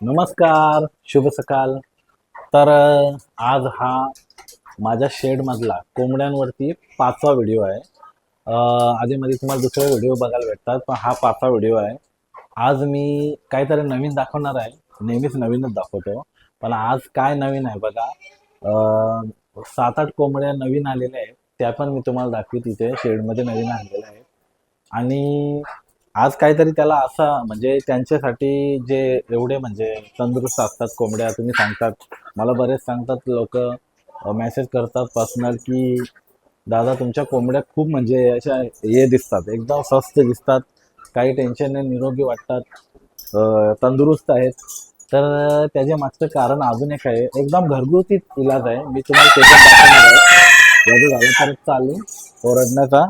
नमस्कार, शुभ सकाळ. आज हा माझ्या शेडमधला कोंबड्यांवरती 5वा व्हिडिओ आहे. आधीमध्ये तुम्हाला दुसरे व्हिडिओ बघायला भेटतात, पण हा 5वा व्हिडिओ आहे. आज मी काहीतरी नवीन दाखवणार आहे. नेहमीच नवीनच दाखवतो, पण आज काय नवीन आहे बघा. 7-8 कोंबड्या नवीन आलेल्या आहेत, त्या पण मी तुम्हाला दाखवीत इथे शेडमध्ये नवीन आणलेल्या आहेत. आणि आज काहीतरी त्याला असा म्हणजे त्यांच्यासाठी जे एवढे म्हणजे तंदुरुस्त असतात कोंबड्या, तुम्ही सांगतात, मला बरेच सांगतात लोक, मेसेज करतात पर्सनल की दादा तुमच्या कोंबड्या खूप म्हणजे अशा हे दिसतात, एकदम स्वस्त दिसतात, काही टेन्शन नाही, निरोगी वाटतात, तंदुरुस्त आहेत. तर त्याच्या मागचं कारण अजून एक आहे, एकदम घरगुती इलाज आहे. मी तुम्हाला ते पण दाखवणार आहे. याचं झालं परत चालू ओरडण्याचा.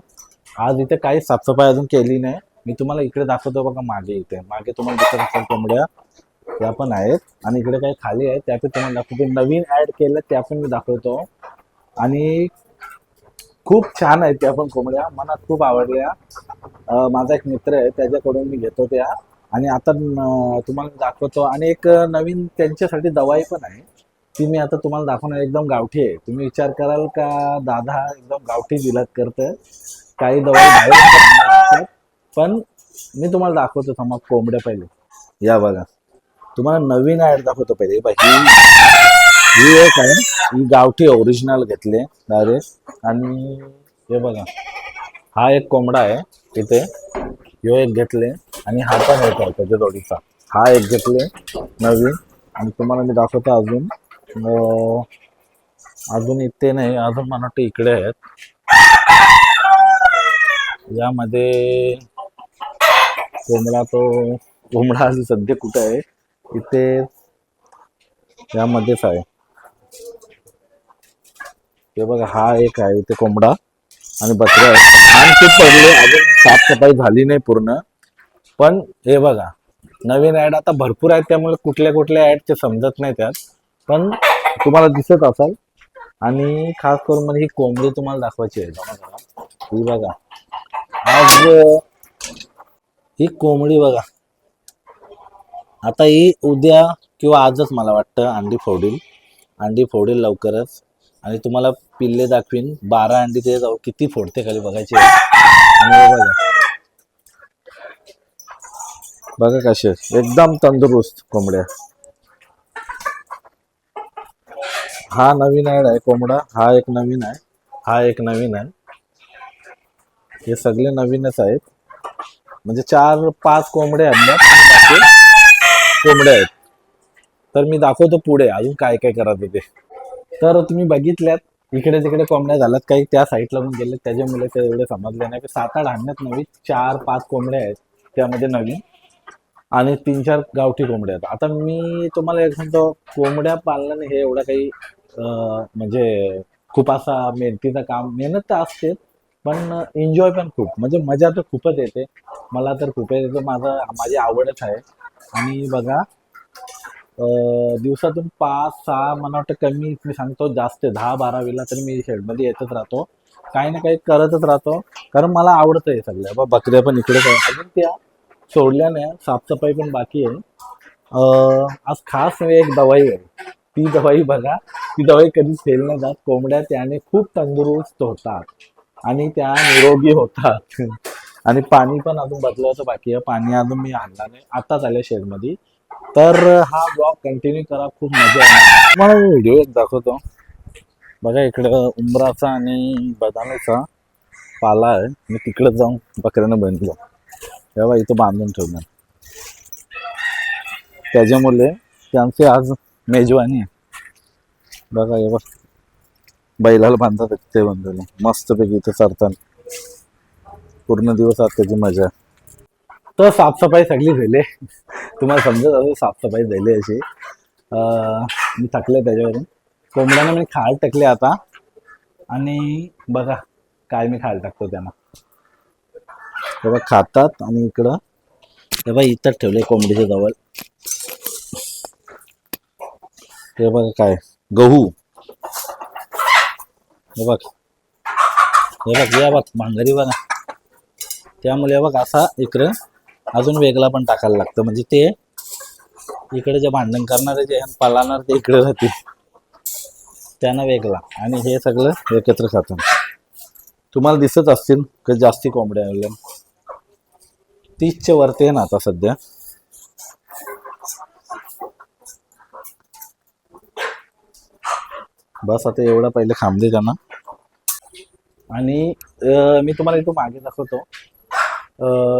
आज इथे काही साफसफाई अजून केली नाही. मी तुम्हाला इकडे दाखवतो बघा, मागे मागे तुम्हाला दिसत असेल कोंबड्या त्या पण आहेत, आणि इकडे काही खाली आहेत त्या पण तुम्हाला दाखवतो. नवीन ऍड केलं त्या पण मी दाखवतो, आणि खूप छान आहेत त्या पण कोंबड्या, मला खूप आवडल्या. माझा एक मित्र आहे त्याच्याकडून मी घेतो त्या, आणि आता तुम्हाला दाखवतो. आणि एक नवीन त्यांच्यासाठी दवाई पण आहे, ती मी आता तुम्हाला दाखवणार. एकदम गावठी आहे. तुम्ही विचार कराल का दादा एकदम गावठी इलाज करतं, काही दवाई बाहेर असतात, पण मी तुम्हाला दाखवतो. थांबा, कोंबड्या पहिले या बघा, तुम्हाला नवीन ऍड दाखवतो. पहिले ही एक आहे, ही गावठी ओरिजिनल घेतले डायरेक्ट. आणि हे बघा, हा एक कोंबडा आहे इथे, ह्यो एक घेतले, आणि हा पण एक आहे त्याच्या जोडीचा, हा एक घेतले नवीन. आणि तुम्हाला मी दाखवतो अजून. अजून इथे नाही, अजून मला वाटतं इकडे आहेत. यामध्ये कोंबडा अजून सध्या कुठे आहे, इथे यामध्येच आहे. हे बघा, हा एक आहे इथे कोंबडा, आणि बकऱ्या आहेत. छान खूप पडले, अजून साफसफाई झाली नाही पूर्ण. पण हे बघा, नवीन ऍड आता भरपूर आहेत, त्यामुळे कुठल्या कुठल्या ऍड ते समजत नाही त्यात, पण तुम्हाला दिसत असाल. आणि खास करून म्हणजे ही कोंबडी तुम्हाला दाखवायची आहे. ही बघा, आज ही कोंबडी बघा, आता ही उद्या किंवा आजच मला वाटतं अंडी फोडील लवकरच. आणि तुम्हाला पिल्ले दाखवीन, 12 अंडी ते जाऊ किती फोडते खाली बघायचे. आणि हे बघा, बघा कसे एकदम तंदुरुस्त कोंबड्या. हा नवीन आहे कोंबडा, हा एक नवीन आहे, हा एक नवीन आहे. हे सगळे नवीनच आहेत, म्हणजे 4-5 कोंबडे आहेत, बाकी कोंबड्या आहेत. तर मी दाखवतो पुढे अजून काय काय करायचं ते. तर तुम्ही बघितल्यात, इकडे तिकडे कोंबड्या झाल्यात, काही त्या साईडला पण गेले, त्याच्यामुळे ते एवढे समजले नाही की 7-8 आणण्यात नवीन 4-5 कोंबड्या आहेत त्यामध्ये नवीन, आणि 3-4 गावठी कोंबड्या आहेत. आता मी तुम्हाला एक सांगतो, कोंबड्या पालनाने हे एवढं काही म्हणजे खूप असा मेहनतीचं काम, मेहनत तर असते, पण एन्जॉय पण खूप, म्हणजे मजा तर खूपच येते. मला तर खूप येते, माझी आवडच आहे. आणि बघा, दिवसातून 5-6, मला वाटतं कमी मी सांगतो, जास्त 10-12 वेळेला तरी मी शेडमध्ये येतच राहतो, काही ना काही करतच राहतो, कारण मला आवडतं हे सगळं. बकऱ्या पण इकडेच आहे, अजून त्या सोडल्या नाही, साफसफाई पण बाकी आहे. आज खास एक दवाई आहे, ती दवाई बघा, ती दवाई कधीच फेल नाही जात. कोंबड्या त्याने खूप तंदुरुस्त होतात, आणि त्या निरोगी होतात. आणि पाणी पण अजून बदलायचं बाकी आहे, पाणी अजून मी आणला नाही, आताच आल्या शेडमध्ये. तर हा ब्लॉग कंटिन्यू करा, खूप मजा येणार. तुम्हाला व्हिडिओ एक दाखवतो बघा, इकडं उंबराचा आणि बदामीचा पाला आहे, मी तिकडे जाऊन बकऱ्यानं बांधलो, तेव्हा इथं बांधून ठेवणार, त्याच्यामुळे त्यांचे आज मेजवानी आहे. बघा हे बघ, बैलाला बांधतात ते बांधलेलं मस्तपैकी इथे चरताना, पूर्ण दिवस आज त्याची मजा. तर साफसफाई सगळी झाली, तुम्हाला समजत असेल साफसफाई झाली अशी. मी थकले त्याच्यावरून. कोंबड्याने मी खायला टाकले आता, आणि बघा काय मी खायला टाकतो त्यांना, तेव्हा खातात. आणि इकडं तेव्हा इथं ठेवले कोंबडीच्या जवळ, हे बघा काय गहू, हे बघ, हे बघ भांगरी बघा. त्यामुळे बघ असा इकडं अजून वेगळा पण टाकायला लागतं, म्हणजे ते इकडे जे भांडण करणारे जे आहेत, पाळणार ते इकडे राहतील, त्यांना वेगळा, आणि हे सगळं एकत्र खातात. तुम्हाला दिसत असतील की जास्ती कोंबड्या आल्या, 30च्या वरती आहे ना आता सध्या. बस आता एवढा पहिले थांबले त्यांना. आणि मी तुम्हाला इथं मागे दाखवतो.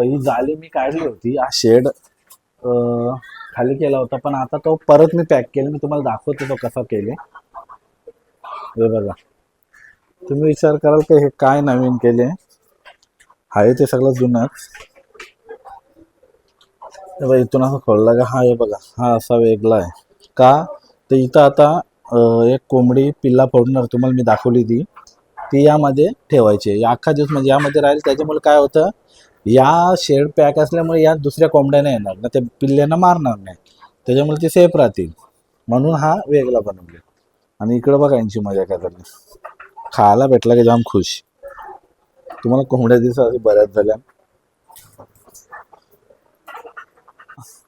ही जाळी मी काढली होती, हा शेड खाली केला होता, पण आता तो परत मी पॅक केला. मी तुम्हाला दाखवतो तो कसा केले. हे बघा, तुम्ही विचार कराल की हे काय नवीन केले. आहे ते सगळं जुनंच. हे बघा, इथून असं खोलला का हा, हे बघा हा असा वेगळा आहे का. तर इथं आता एक कोंबडी पिल्ला फोडणार, तुम्हाला मी दाखवली ती यामध्ये ठेवायची. या अख्खा दिवस म्हणजे यामध्ये राहील. त्याच्यामुळे काय होतं, या शेड पॅक असल्यामुळे या दुसऱ्या कोंबड्याने येणार ना, ते पिल्ल्यांना मारणार नाही, त्याच्यामुळे ते सेफ राहतील, म्हणून हा वेगळा बनवले. आणि इकडं बघा यांची मजा काय झाली, खायला भेटला की जाम खुश. तुम्हाला कोंबड्या दिवसा बऱ्याच झाल्या.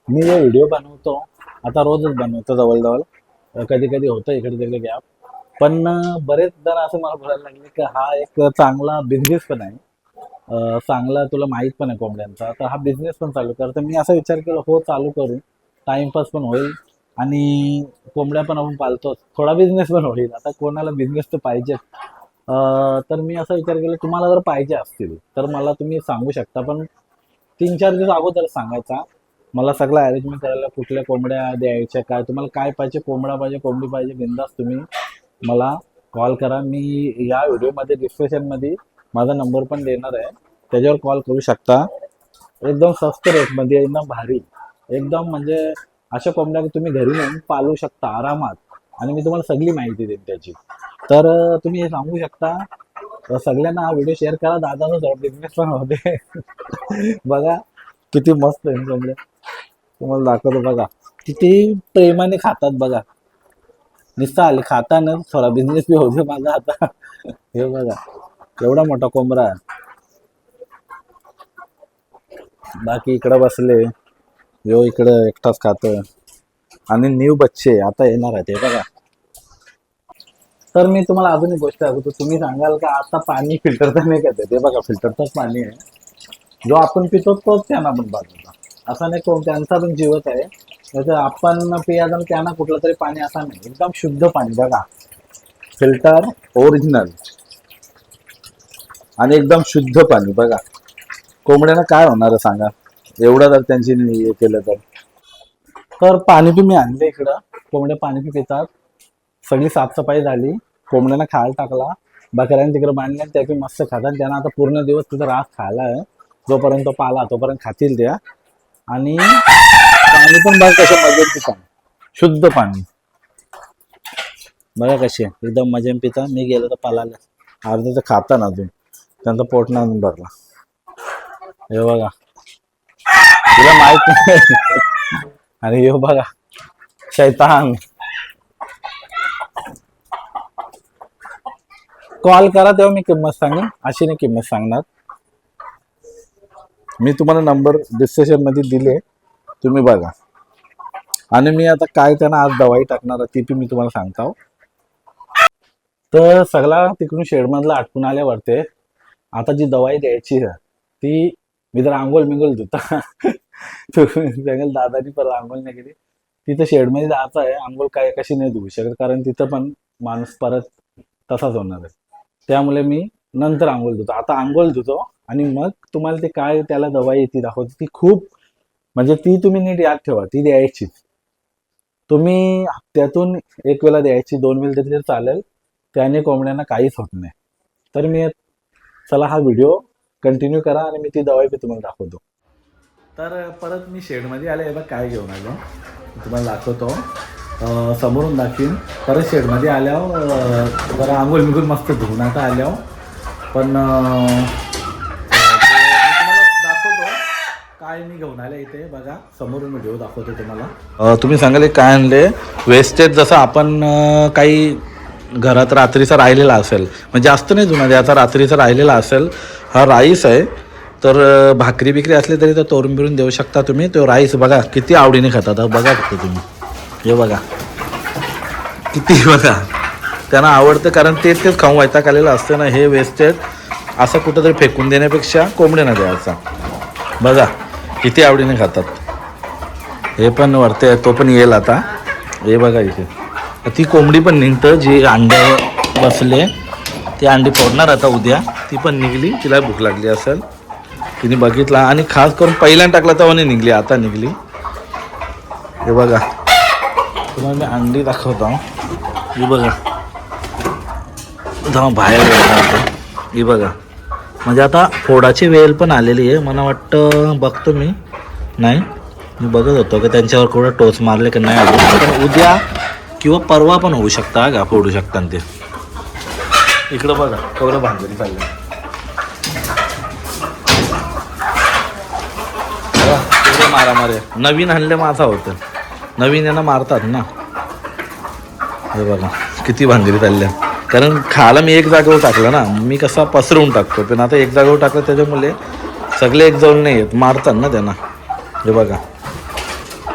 मी जे व्हिडिओ बनवतो आता रोजच बनवतो जवळजवळ, कधी कधी होतं इकडे तिकडे गॅप, पण बरेच जण असं मला बोलायला लागले की हा एक चांगला बिझनेस पण आहे. चांगला तुला माहीत पण आहे कोंबड्यांचा, तर हा बिझनेस पण चालू कर. तर मी असा विचार केला, हो चालू करू, टाइमपास पण होईल आणि कोंबड्या पण आपण पालतो, थोडा बिझनेस पण होईल. आता कोणाला बिझनेस तर पाहिजे. तर मी असा विचार केला, तुम्हाला जर पाहिजे असतील तर मला तुम्ही सांगू शकता, पण 3-4 दिवस अगोदर सांगायचा. मला सगळं अरेंजमेंट करायला, कुठल्या कोंबड्या द्यायच्या, काय तुम्हाला काय पाहिजे, कोंबडा पाहिजे, कोंबडी पाहिजे, बिंदास तुम्ही मला कॉल करा. मी या व्हिडिओमध्ये डिस्क्रिप्शनमध्ये माझा नंबर पण देणार आहे, त्याच्यावर कॉल करू शकता. एकदम स्वस्त रेटमध्ये, एकदम भारी, एकदम म्हणजे अशा कोंबड्या तुम्ही घरी नेऊन पालू शकता आरामात, आणि मी तुम्हाला सगळी माहिती देईन त्याची. तर तुम्ही हे सांगू शकता. सगळ्यांना हा व्हिडिओ शेअर करा, दादाचा बिझनेस पण होते. बघा किती मस्त आहे कोंबड्या, तुम्हाला दाखवतो बघा किती प्रेमाने खातात बघा. नुसतं आले खाताना थोडा बिझनेस बी होते माझा आता. हे बघा एवढा मोठा कोंबडा आहे. बाकी इकडं बसले, यो इकडं एकटाच खातं, आणि न्यू बच्चे आता येणार आहेत. हे बघा. तर मी तुम्हाला अजून एक गोष्ट दाखवतो. तुम्ही सांगाल का आता पाणी फिल्टर तर नाही करते, ते बघा फिल्टरचंच पाणी आहे. जो आपण पितो तोच त्यांना पण पाजवता, असा नाही कोण, त्यांचा पण जीवच आहे. त्याचं आपण पियाचं त्यांना कुठलं तरी पाणी असा नाही, एकदम शुद्ध पाणी बघा, फिल्टर ओरिजिनल आणि एकदम शुद्ध पाणी बघा. कोंबड्यांना काय होणार आहे सांगा, एवढं जर त्यांची हे केलं तर. तर पाणी बी मी आणले इकडं, कोंबड्या पाणी बी पितात. सगळी साफसफाई झाली, कोंबड्यांना खायला टाकला, बकऱ्यांनी तिकडे बांधल्या, त्या की मस्त खातात. त्यांना आता पूर्ण दिवस तिथं रास खायला आहे, जोपर्यंत पाला तोपर्यंत खातील त्या. आणि पाणी पण बघा कशा मजेत पितात, शुद्ध पाणी बघा कसे एकदम मजेत पितात. मी गेलो तर पालाला अर्ध तर खाता ना, अजून त्यांचा पोट ना अजून भरला. हे बघा, तुला माहित नाही. आणि हे बघा शैतान, कॉल करा तेव्हा मी किंमत सांगेन, अशी नाही किंमत सांगणार. मी तुम्हाला नंबर डिस्क्रिप्शन मध्ये दिले, तुम्ही बघा. आणि मी आता काय त्यांना आज दवाई टाकणार ती पण मी तुम्हाला सांगतो. तर सगळा तिकडून शेडमधला आटपून आल्यावरते आता जी दवाई द्यायची आहे ती मी जर आंघोळ मिंगोल धुता. तुम्ही दादानी परत आंघोळ नाही केली, तिथं शेडमध्ये जायचं आहे. आंघोळ काय कशी नाही धुवू शकत, कारण तिथं पण माणूस परत तसाच होणार आहे. त्यामुळे मी नंतर आंघोळ धुतो. आता आंघोळ धुतो आणि मग तुम्हाला ते काय त्याला दवाई ती दाखवते. ती खूप म्हणजे ती तुम्ही नीट याद ठेवा, ती द्यायची. तुम्ही हप्त्यातून एक वेळा द्यायची, 2 वेळा तरी चालेल, त्याने कोंबड्यांना काहीच होत नाही. तर मी चला हा व्हिडिओ कंटिन्यू करा आणि मी ती दवाई तुम्हाला दाखवतो. तर परत मी शेडमध्ये आले, बघ काय घेऊन आलो तुम्हाला दाखवतो. समोरून दाखवीन. परत शेडमध्ये आल्यावर जरा आंघोळ मिघून मस्त धुवून आता आल्यावर पण तुम्हाला दाखवतो काय मी घेऊन आले इथे. बघा समोरून व्हिडिओ दाखवतो तुम्हाला. तुम्ही सांगाल काय आणले, वेस्टेज जसं आपण काही घरात रात्रीचा राहिलेला असेल, म्हणजे जास्त नाही जुना, ज्याचा रात्रीचा राहिलेला असेल, हा राईस आहे. तर भाकरी बिकरी असली तरी तर तोरून बिरून देऊ शकता तुम्ही. तो राईस बघा किती आवडीने खातात. बघा फक्त तुम्ही, हे बघा किती, बघा त्यांना आवडतं कारण तेच खाऊन वैताग आलेलं असतं ना. हे वेस्टेज असं कुठंतरी फेकून देण्यापेक्षा कोंबड्यांना द्यायचा. बघा किती आवडीने खातात. हे पण वरते, तो पण येईल आता. हे बघा इथे ती कोंबडी पण निघतं जी अंड्यावर बसले. ती अंडी फोडणार आता उद्या. ती पण निघली, तिला भूक लागली असेल, तिने बघितला आणि खास करून पहिल्यांदा टाकला तेव्हा नाही निघली, आता निघली. हे बघा तुम्हाला मी अंडी दाखवतो. ही बघा जेव्हा बाहेर गेला, ही बघा म्हणजे आता फोडाची वेळ पण आलेली आहे. मला वाटतं बघतो मी बघत होतो की त्यांच्यावर कुठं टोच मारले की नाही आले. पण उद्या किंवा परवा पण होऊ शकता का फोडू शकतात ते. इकडं बघा केवढं भांगरी चाललं. मारामारे नवीन आणले माझा होतं, नवीन यांना मारतात ना. हे बघा किती भांगरी चालल्या. कारण खायला मी एक जागेवर टाकलं ना, मी कसा पसरवून टाकतो, पण आता एक जागेवर टाकलं त्याच्यामुळे सगळे एक जाऊन नाही येत, मारतात ना त्यांना. हे बघा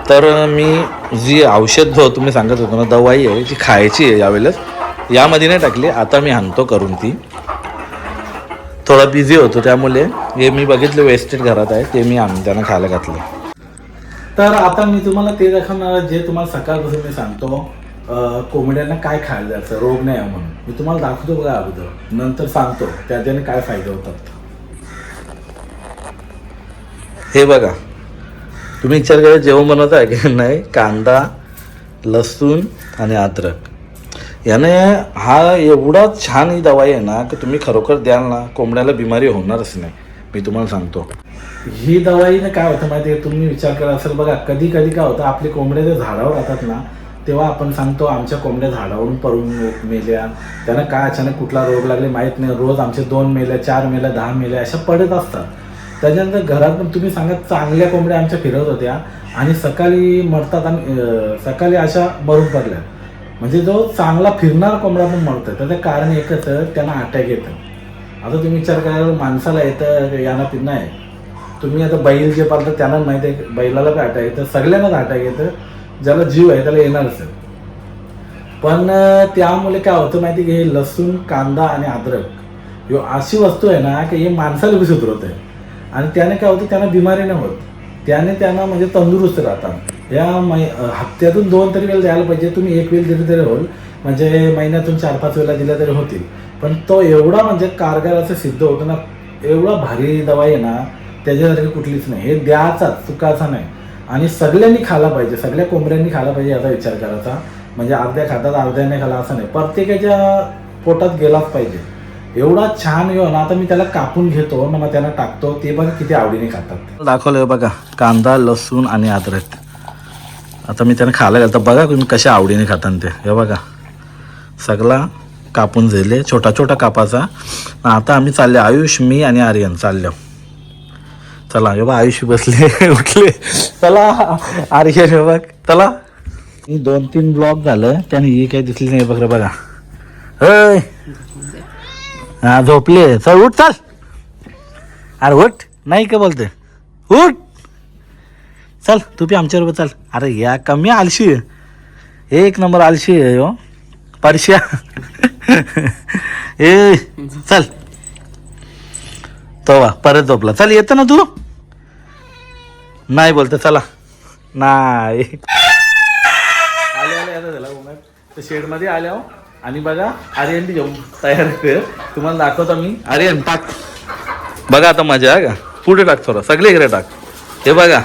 तर मी जी औषध जो तुम्ही सांगत होतो ना, दवाई आहे जी खायची आहे यावेळेस, यामध्ये नाही टाकली. आता मी आणतो करून ती. थोडा बिझी होतो त्यामुळे हे मी बघितलं वेस्टेज घरात आहे ते मी आणून त्यांना खायला घातलं. तर आता मी तुम्हाला ते दाखवणार जे तुम्हाला सकाळपासून मी सांगतो कोंबड्यांना काय खायला द्यायचं रोग नाही आहे म्हणून. मी तुम्हाला दाखवतो बघा अगोदर, नंतर सांगतो त्याच्याने काय फायदे होतात. हे बघा तुम्ही विचार करा जेवण बनवत आहे की नाही, कांदा लसूण आणि अद्रक याने हा एवढा छान ही दवाई आहे ना की तुम्ही खरोखर द्याल ना कोंबड्याला बिमारी होणारच नाही. मी तुम्हाला सांगतो ही दवाईने काय होतं माहिती आहे, तुम्ही विचार करा असेल बघा कधी कधी काय होतं आपली कोंबड्या जर झाडावर राहतात ना, तेव्हा आपण सांगतो आमच्या कोंबड्या झाडावरून पडून मेल्या, त्यांना काय अचानक कुठला रोग लागले माहीत नाही. रोज आमचे 2 मेल्या 4 मेल्या 10 मेल्या अशा पडत असतात. त्याच्यानंतर घरात पण तुम्ही सांगा चांगल्या कोंबड्या आमच्या फिरत होत्या आणि सकाळी मरतात आणि सकाळी अशा मरून पडल्या. म्हणजे जो चांगला फिरणारा कोंबडा पण मरतो. त्याचं कारण एकच त्यांना अटॅक येतं. आता तुम्ही विचार करा माणसाला येतं यांना पिन्ना आहे, तुम्ही आता बैल जे पाळतात त्यांना माहिती आहे बैलाला काय अटॅक येतं, सगळ्यांनाच अटॅक येतं. ज्याला जीव आहे त्याला येणारच आहे. पण त्यामुळे काय होतं माहिती की हे लसूण कांदा आणि अद्रक ही अशी वस्तू आहे ना की हे माणसाला बी सुधरवत आहे आणि त्याने काय होतं त्यांना बिमारी नाही होत, त्याने त्यांना म्हणजे तंदुरुस्त राहतात. या हप्त्यातून 2 तरी वेळ द्यायला पाहिजे. तुम्ही 1 वेळ दिली तरी होईल, म्हणजे महिन्यातून 4-5 वेळा दिल्या तरी होतील. पण तो एवढा म्हणजे कारगर असं सिद्ध होतं ना, एवढा भारी दवाई आहे ना त्याच्यासारखी कुठलीच नाही. हे द्यायचाच चुकाचा नाही आणि सगळ्यांनी खायला पाहिजे, सगळ्या कोंबड्यांनी खायला पाहिजे याचा विचार करायचा. म्हणजे अर्ध्या खातात अर्ध्याने खाला असं नाही, प्रत्येकाच्या पोटात गेलाच पाहिजे. एवढा छान येऊ ना. आता मी त्याला कापून घेतो ना मग त्याला टाकतो, ते बघा किती आवडीने खातात. दाखवलं बघा कांदा लसूण आणि अद्रक. आता मी त्याला खायला घालतो बघा तुम्ही कशा आवडीने खातात ते. हे बघा सगळा कापून झाले छोटा छोटा कापाचा. आता आम्ही चालले आयुष मी आणि आर्यन चाललो. चला हे बघ आयुष बसले उठले. चला आर्यन हे बघ चला. 2-3 ब्लॉक झालं त्याने ही काही दिसली नाही बघ. बघा होय हा झोपले. चल उठ चाल. अरे उठ नाही का बोलते उठ चल तू बी आमच्याबरोबर चाल. अरे या कमी आलशी एक नंबर आलशी आहे हो परश्या. ए चल तो वा परत झोपला. चल येतं ना तू नाही बोलते चला नाही. आले आले आता झाला तर शेडमध्ये आल्या आणि बघा आर्यन बी जेवून तयार कर. तुम्हाला दाखवतो मी. आर्यन टाक बघा आता मजा आहे का. पुढे टाक थोडं सगळे इकडे टाक. हे बघा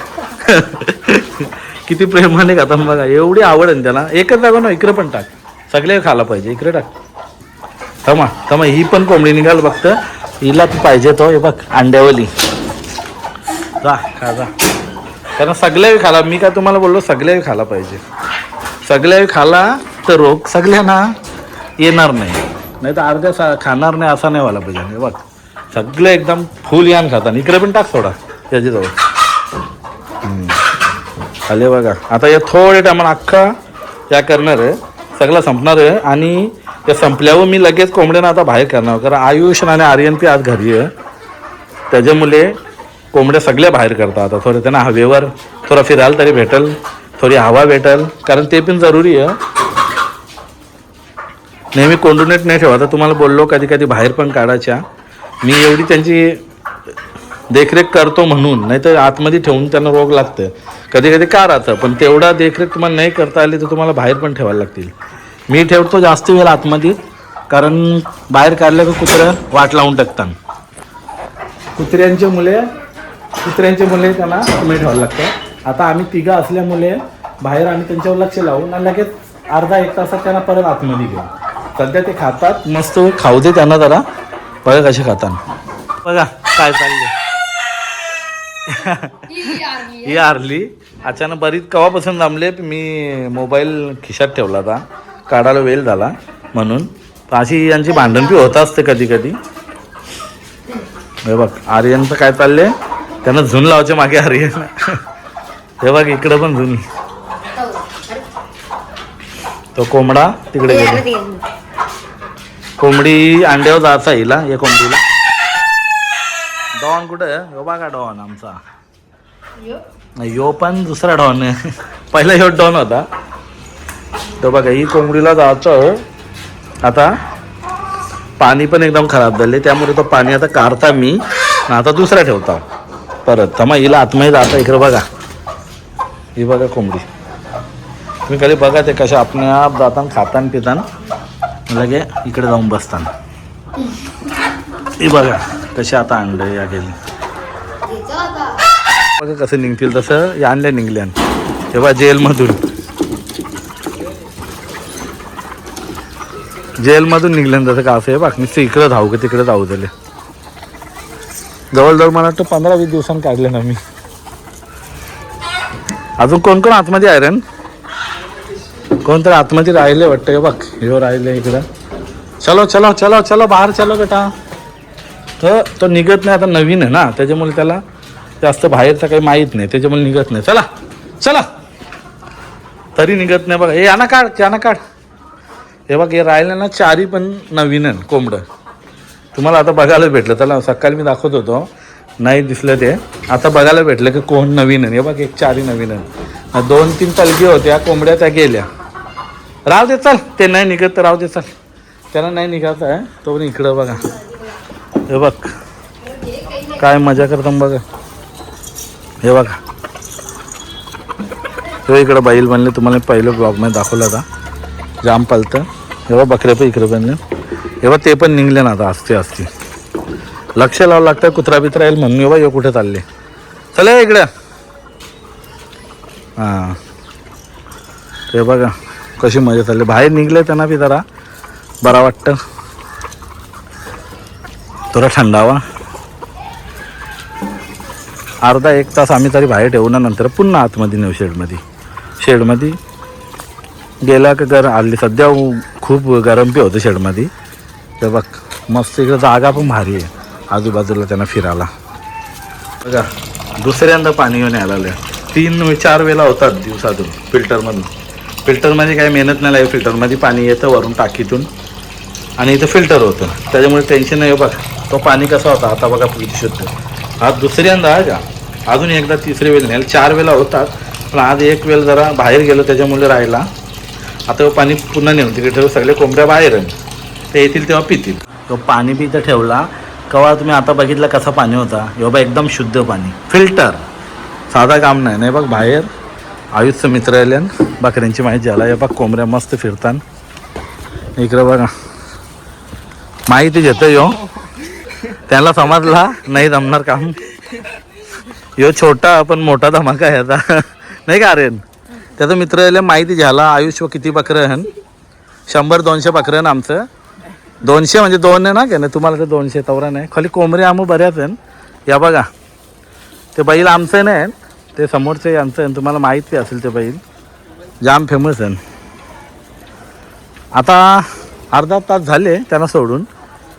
किती प्रेमाने खाता बघा. एवढी आवड आहे त्याला. एकच जागा ना इकडे पण टाक सगळे खायला पाहिजे. इकडे टाक. थमा थमा ही पण कोंबडी निघाल बघतं हिला ती पाहिजे तो. हे बघ अंड्यावली जा खा जा. कारण सगळ्या खाला मी काय तुम्हाला बोललो सगळ्या खायला पाहिजे. सगळ्या खाला तर रोग सगळ्यांना येणार नाही. नाही तर अर्ध्या खाणार नाही असा नाही व्हायला पाहिजे. हे बघ सगळे एकदम फुल यान खातात. इकडे पण टाक थोडा त्याच्याजवळ. आले बघा आता या थोड्या टायमाला अख्खा या करणार आहे सगळं संपणार आहे आणि त्या संपल्यावर मी लगेच कोंबड्यांना आता बाहेर करणार. कारण आयुष आणि आर्यन ते आज घरी आहे त्याच्यामुळे कोंबड्या सगळ्या बाहेर करतात. आता थोडं त्यांना हवेवर थोडं फिरायला तरी भेटेल, थोडी हवा भेटेल, कारण ते पण जरुरी आहे. नेहमी कोंडूनेट नाही ठेवा. आता तुम्हाला बोललो कधी कधी बाहेर पण काढायच्या. मी एवढी त्यांची देखरेख करतो म्हणून, नाही तर आतमध्ये ठेवून त्यांना रोग लागतं. कधी कधी का राहतं, पण तेवढा देखरेख तुम्हाला नाही करता आली तर तुम्हाला बाहेर पण ठेवायला लागतील. मी ठेवतो जास्त वेळ आतमध्ये, कारण बाहेर काढलं का कुत्रं वाट लावून टाकतात. कुत्र्यांचे मुले त्यांना आतमध्ये ठेवायला लागतं. आता आम्ही तिघं असल्यामुळे बाहेर आम्ही त्यांच्यावर लक्ष लावून आणि लगेच अर्धा एक तासात त्यांना परत आतमध्ये घेऊ. सध्या ते खातात, मस्त खाऊ दे त्यांना जरा. बघा कसे खातात, बघा काय चाललंय. ही आरली अचानक बरीच कवापासून जमले. मी मोबाईल खिशात ठेवला होता, काढायला वेळ झाला म्हणून. अशी यांची भांडण बी होत असते कधी कधी. हे बघ आर्यनचं काय चाललंय, त्यांना झुन लावायचे मागे आर्यन. हे बघ इकडं पण झुन. तो कोंबडा तिकडे गेला. कोंबडी अंड्यावर जायचा हिला, या कोंबडीला. डॉन कुठं, हो बघा डॉन आमचा. यो पण दुसरा डॉन आहे. पहिला ह्यो डॉन होता तो. बघा ही कोंबडीला जायचं. आता पाणी पण एकदम खराब झाले, त्यामुळे तो पाणी आता काढता मी, आता दुसरा ठेवता परत. तमा हिला आतमध्ये जाता. इकडे बघा, ही बघा कोंबडी. तुम्ही कधी बघा ते कशा आपण आप जाताना खाताना पिताना लगे इकडे जाऊन बसताना. ही बघा कसे आता आणलं या गेली. बघा कसं निघतील तसं या आणल्या निघल्यान. तेव्हा जेलमधून निघल्यान तसं का असं आहे. बाकी नुसतं इकडं धावू का तिकडे धावू झाले. जवळजवळ मला वाटतं 15-20 दिवसांनी काढले ना मी. अजून कोण कोण आतमध्ये आहे रे, कोणतरी आतमध्ये राहिले वाटतं. बघ हे राहिले इकडं. चलो चलो चलो चलो बाहेर चलो बेटा. तर तो निघत नाही, आता नवीन आहे ना त्याच्यामुळे त्याला जास्त बाहेरचं काही माहीत नाही, त्याच्यामुळे निघत नाही. चला चला तरी निघत नाही. बघा हे याना काढ त्याना काढ. हे बघ हे राहिलं ना, चारी पण नवीन आहे कोंबडं. तुम्हाला आता बघायला भेटलं. त्याला सकाळी मी दाखवत होतो, नाही दिसलं ते. आता बघायला भेटलं की कोण नवीन आहे. हे बघ एक चारी नवीन आहे. 2-3 तलगी होत्या कोंबड्या, त्या गेल्या. राहू दे चल, ते नाही निघत तर राहू दे चल. त्याला नाही निघायचं आहे तो पण. इकडं बघा हे बघ काय मजा करतात बघा. हे बघा हे इकडं बैल बनले, तुम्हाला पहिलं ब्लॉगमध्ये दाखवलं होता. जाम पलतं. हे बघ बकरे पण इकडं बनले. हे बघ ते पण निघले ना आता असते. लक्ष लावावं लागतं, कुत्रा बित्रा येईल म्हणून. हे बघ हे कुठे चालले. चला इकडं. हां ते बघा कशी मजा चालली. बाहेर निघले त्यांना बी जरा बरा वाटतं, थोडा थंडावा. अर्धा 1 तास आम्ही तरी बाहेर ठेवू ना, नंतर पुन्हा आतमध्ये नेऊ शेडमध्ये गेला का घर आली. सध्या खूप गरम बी होतं शेडमध्ये. तर बघ मस्त इकडं जागा पण भारी आहे आजूबाजूला त्यांना फिरायला. बघा दुसऱ्यांदा पाणी घेऊन यायला लागलं. 3-4 वेळा होतात दिवसातून फिल्टरमध्ये काही मेहनत नाही लागेल. फिल्टरमध्ये पाणी येतं वरून टाकीतून आणि इथं फिल्टर होतं, त्याच्यामुळे टेन्शन नाही. बघ तो पाणी कसा होता आता बघा किती शुद्ध. आज दुसऱ्यांदा आहे का, अजून एकदा तिसरी वेळ नाही, 4 वेळा होतात. पण आज एक वेळ जरा बाहेर गेलो त्याच्यामुळे राहिला. आता पाणी पुन्हा नेऊन तिकडे ठेवू. सगळे कोंबड्या बाहेर ते येतील तेव्हा पितील. तो पाणी बी इथं ठेवला कवा. तुम्ही आता बघितलं कसं पाणी होता. बघा एकदम शुद्ध पाणी, फिल्टर, साधा काम नाही बघ. बाहेर आयुषचं मित्र आल्यान बकऱ्यांची माहिती झाला. हे बघ कोंबड्या मस्त फिरतात. इकडं बघा माहिती घेतं यो. त्याला समजला नाही जमणार काम. यो छोटा पण मोठा धमाका आहे आता नाही का आर्यन. त्याचा मित्र आल्या माहिती झाला. आयुष्य किती बकरं आहे, 100-200 बकरं आहे आमचं. 200 म्हणजे 2 आहे ना का नाही, तुम्हाला तर 200 तवरा नाही. खाली कोंबडी आम्ही बऱ्याच आहे. या बघा ते बैल आमचं नाही, ते समोरचे यांचं आहे. तुम्हाला माहिती असेल ते बैल जाम फेमस आहे. आता अर्धा तास झाले त्यांना सोडून.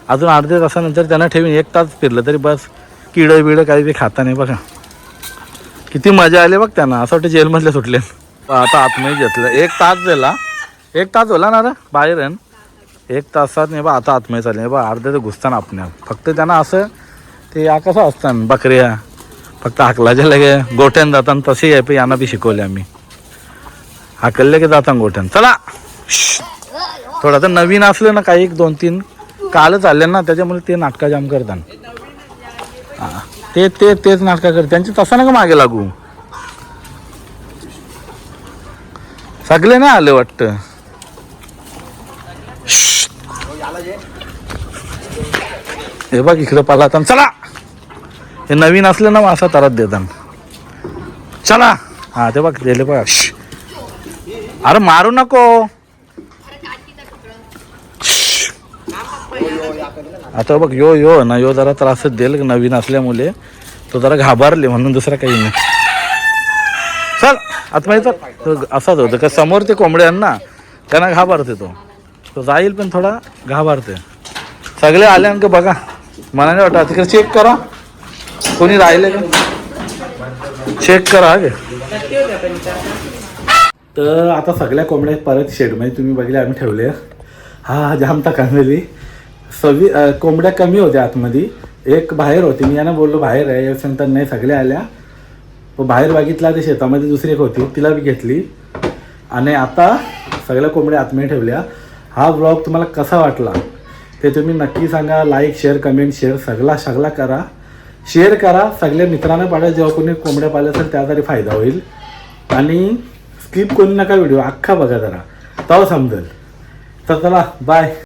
अजून अर्ध्या तासानंतर त्यांना ठेवून 1 तास फिरलं तरी बस. किडं बिडं काही बी खाता नाही. बघा किती मजा आली बघ त्यांना. असं वाटतं जेलमधले सुटले. आता आतमध्ये घेतलं. 1 तास झाला. 1 तास होला ना रे बाहेर आहे. 1 तासात नाही बा आता आतमध्ये चालले. बा अर्धे तर घुसताना आपण फक्त त्यांना असं ते कसं असतं बकऱ्या फक्त हाकलाचे लगे गोठ्यान जाताना तसे आहे पण यांना बी शिकवले आम्ही. हाकलले की जाताना गोठ्यान चला. थोडा तर नवीन असलं ना काही 2-3 कालच आले ना त्याच्यामुळे ते नाटका जाम करतात. हां तेच नाटका करतात त्यांची तसं ना का मागे लागू. सगळे नाही आले वाटतं. हे बघ इकडं पाला चला. हे नवीन असलं ना असा त्रास देतात. चला हा ते बघ दिले बघ. अरे मारू नको. आता बघ यो ना यो जरा त्रासच देईल नवीन असल्यामुळे तो जरा घाबरले म्हणून दुसरा काही नाही. चल आतमध्ये तर असाच होतं का समोर ते कोंबड्यांना त्यांना घाबरते तो जाईल पण थोडा घाबरते. सगळे आले का बघा मला नाही वाटत तिकडे चेक करा कोणी राहिले का चेक करा. तर आता सगळ्या कोंबड्या परत शेडमध्ये तुम्ही बघले आम्ही ठेवले. हा जाम टाकांजली कोंबड्या कमी होत्या आतमध्ये. एक बाहेर होती मी यांना बोललो बाहेर आहे तर नाही सगळ्या आल्या. बाहेर बघितला ते शेतामध्ये दुसरी एक होती तिला बी घेतली आणि आता सगळ्या कोंबड्या आतमध्ये ठेवल्या. हा ब्लॉग तुम्हाला कसा वाटला ते तुम्ही नक्की सांगा. लाईक शेअर कमेंट शेअर सगळा करा. शेअर करा सगळ्या मित्रांना पाठवा जेव्हा कोणी कोंबड्या पाहिल्या असेल त्यासाठी फायदा होईल. आणि स्किप करू नका व्हिडिओ अख्खा बघा जरा तेव्हा समजेल. तर चला बाय.